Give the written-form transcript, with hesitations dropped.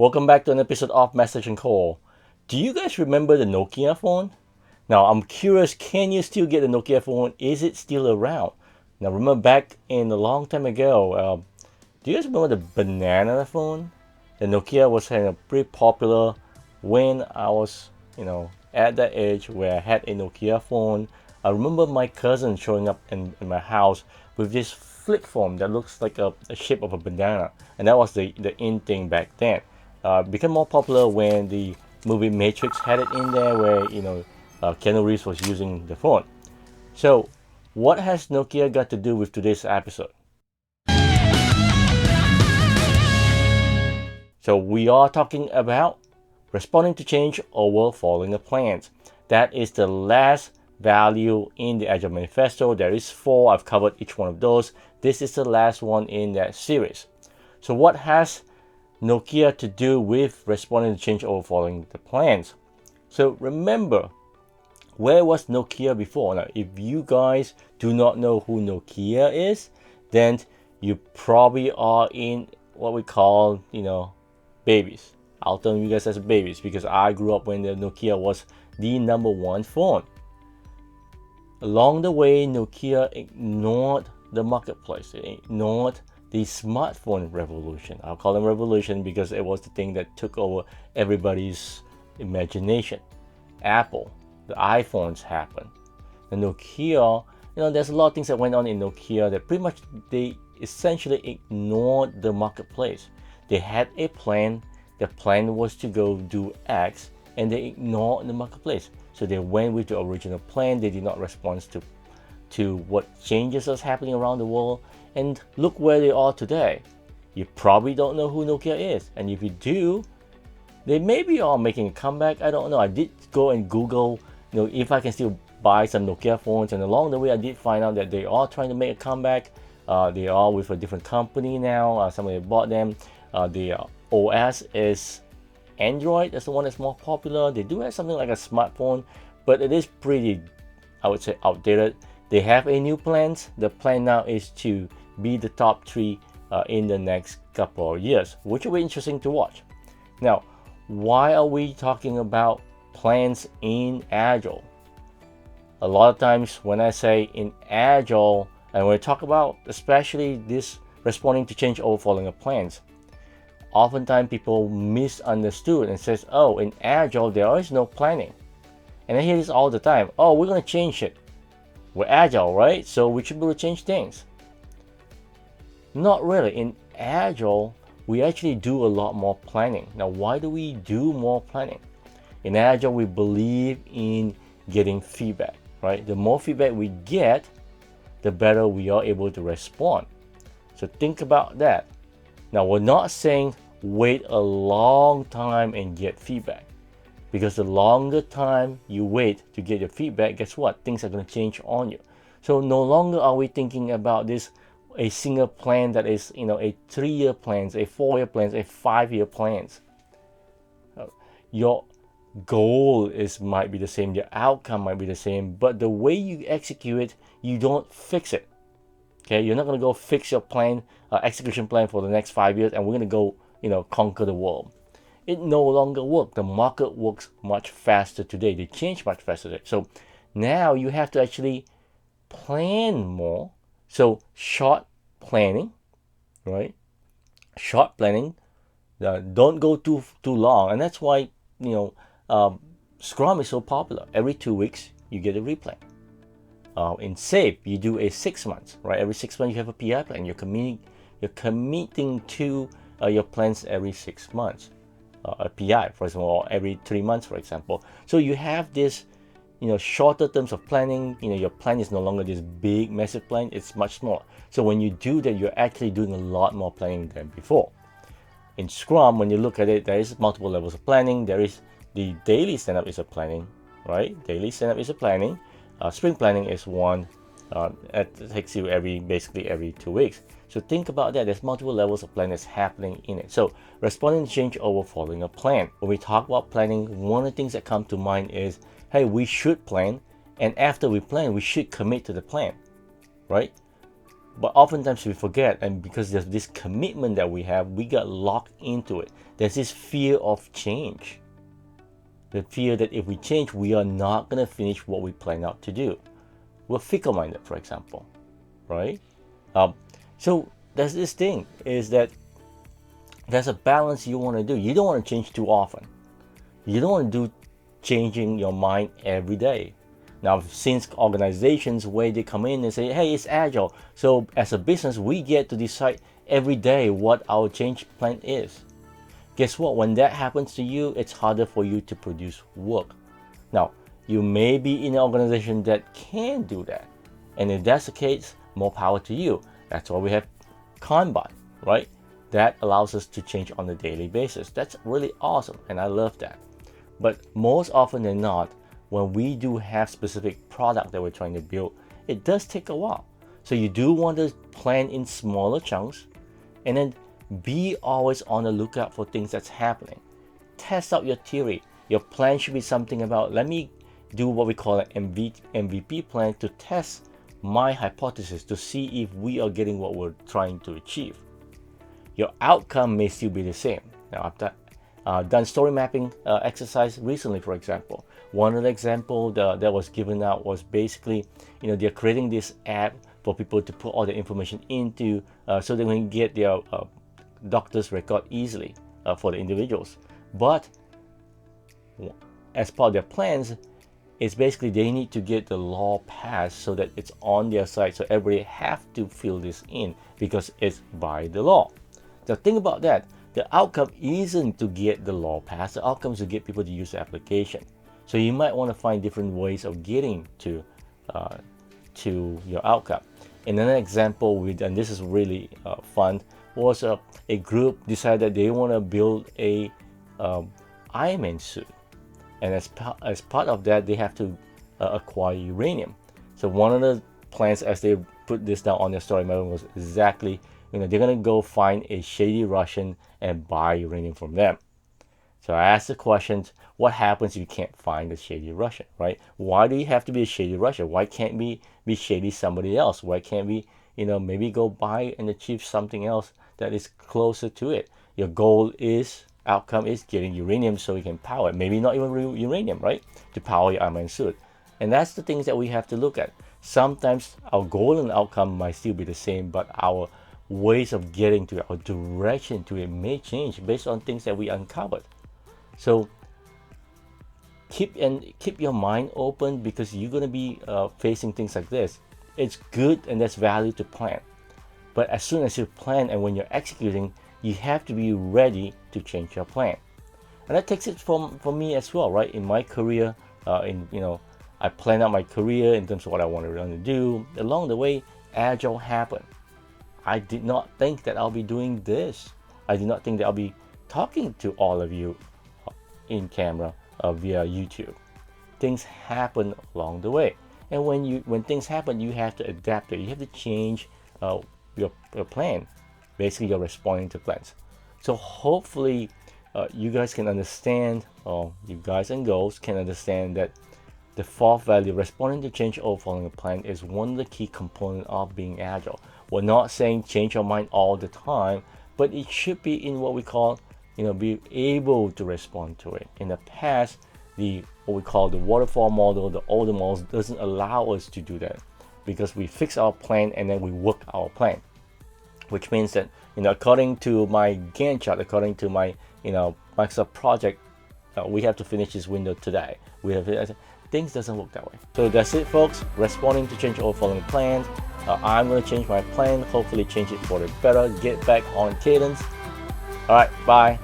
Welcome back to an episode of Message and Call. Do you guys remember the Nokia phone? Now, I'm curious, can you still get the Nokia phone? Is it still around? Now, remember back in a long time ago, do you guys remember the banana phone? The Nokia was kind of pretty popular when I was, at that age where I had a Nokia phone. I remember my cousin showing up in my house with this flip phone that looks like a shape of a banana. And that was the in thing back then. Became more popular when the movie Matrix had it in there, where Keanu Reeves was using the phone. So, what has Nokia got to do with today's episode? So we are talking about responding to change over following a plan. That is the last value in the Agile Manifesto. There is 4. I've covered each one of those. This is the last one in that series. So what has Nokia to do with responding to change over following the plans? So remember, where was Nokia before? Now, if you guys do not know who Nokia is, then you probably are in what we call, babies. I'll tell you guys as babies because I grew up when the Nokia was the number 1 phone. Along the way, Nokia ignored the marketplace. It ignored the smartphone revolution. I'll call it revolution because it was the thing that took over everybody's imagination. Apple, the iPhones happened. The Nokia, there's a lot of things that went on in Nokia that pretty much they essentially ignored the marketplace. They had a plan. The plan was to go do X, and they ignored the marketplace. So they went with the original plan. They did not respond to what changes was happening around the world. And look where they are today. You probably don't know who Nokia is. And if you do, they maybe are making a comeback. I don't know. I did go and Google, if I can still buy some Nokia phones. And along the way, I did find out that they are trying to make a comeback. They are with a different company now. Somebody bought them. The OS is Android. That's the one that's more popular. They do have something like a smartphone, but it is pretty, I would say, outdated. They have a new plan. The plan now is to be the top 3 in the next couple of years, which will be interesting to watch. Now, why are we talking about plans in Agile? A lot of times when I say in Agile, and when we talk about especially this responding to change over following a plans, oftentimes people misunderstood and says, oh, in Agile there is no planning. And I hear this all the time. Oh, we're going to change it. We're Agile, right? So we should be able to change things. Not really. In Agile, we actually do a lot more planning. Now, why do we do more planning? In Agile, we believe in getting feedback, right? The more feedback we get, the better we are able to respond. So think about that. Now, we're not saying wait a long time and get feedback. Because the longer time you wait to get your feedback, guess what? Things are going to change on you. So no longer are we thinking about this, a single plan that is, a 3-year plan, a 4-year plan, a 5-year plan. Your goal might be the same, your outcome might be the same, but the way you execute it, you don't fix it. Okay, you're not going to go fix your plan, execution plan for the next 5 years, and we're going to go, conquer the world. It no longer works. The market works much faster today. They change much faster today. So now you have to actually plan more. So short planning, right? Short planning. Don't go too long, and that's why Scrum is so popular. Every 2 weeks you get a replan. In SAFe, you do a 6 months, right? Every 6 months you have a PI plan. You're committing to your plans every 6 months. A PI, for example, or every 3 months, for example. So you have this, shorter terms of planning. Your plan is no longer this big, massive plan. It's much smaller. So when you do that, you're actually doing a lot more planning than before. In Scrum, when you look at it, there is multiple levels of planning. There is the daily stand-up is a planning, right? Daily stand-up is a planning. Sprint planning is one. It takes you basically every 2 weeks. So think about that. There's multiple levels of planning that's happening in it. So responding to change over following a plan. When we talk about planning, one of the things that come to mind is, hey, we should plan. And after we plan, we should commit to the plan, right? But oftentimes we forget, and because there's this commitment that we have, we got locked into it. There's this fear of change. The fear that if we change, we are not going to finish what we plan out to do. We're fickle-minded, for example, right? So there's this thing, is that there's a balance you want to do. You don't want to change too often. You don't want to do changing your mind every day. Now, since organizations, where they come in and say, hey, it's agile, so as a business, we get to decide every day what our change plan is. Guess what? When that happens to you, it's harder for you to produce work. Now, you may be in an organization that can do that. And if that's the case, more power to you. That's why we have Kanban, right? That allows us to change on a daily basis. That's really awesome, and I love that. But most often than not, when we do have specific product that we're trying to build, it does take a while. So you do want to plan in smaller chunks, and then be always on the lookout for things that's happening. Test out your theory. Your plan should be something about, let me do what we call an MVP plan to test my hypothesis to see if we are getting what we're trying to achieve. Your outcome may still be the same. Now, I've done story mapping exercise recently, for example. One of the examples that was given out was basically, they're creating this app for people to put all the information into so they can get their doctor's record easily for the individuals. But as part of their plans, it's basically they need to get the law passed so that it's on their site, so everybody have to fill this in because it's by the law. Now think about that. The outcome isn't to get the law passed. The outcome is to get people to use the application. So you might want to find different ways of getting to your outcome. And another example, and this is really fun, was a group decided they want to build a Iron Man suit. And as part of that, they have to acquire uranium. So one of the plans, as they put this down on their story map, was exactly, they're going to go find a shady Russian and buy uranium from them. So I asked the questions, what happens if you can't find a shady Russian, right? Why do you have to be a shady Russian? Why can't we be shady somebody else? Why can't we, maybe go buy and achieve something else that is closer to it? Your outcome is getting uranium so you can power it. Maybe not even real uranium, right? To power your Iron Man suit. And that's the things that we have to look at. Sometimes our goal and outcome might still be the same, but our ways of getting to it, our direction to it may change based on things that we uncovered. So keep your mind open, because you're going to be facing things like this. It's good and there's value to plan. But as soon as you plan and when you're executing, you have to be ready to change your plan. And that takes it from me as well, right? In my career, I planned out my career in terms of what I wanted to do. Along the way, Agile happened. I did not think that I'll be doing this. I did not think that I'll be talking to all of you in camera via YouTube. Things happen along the way. And when things happen, you have to adapt it. You have to change your plan. Basically, you're responding to plans. So hopefully you guys can understand, or you guys and girls can understand, that the fourth value, responding to change or following a plan, is one of the key components of being agile. We're not saying change your mind all the time, but it should be in what we call, be able to respond to it. In the past, what we call the waterfall model, the older models, doesn't allow us to do that, because we fix our plan and then we work our plan. Which means that, according to my Gantt chart, according to my, Microsoft project, we have to finish this window today. Things doesn't work that way. So that's it, folks. Responding to change or following plans. I'm going to change my plan, hopefully change it for the better, get back on cadence. All right, bye.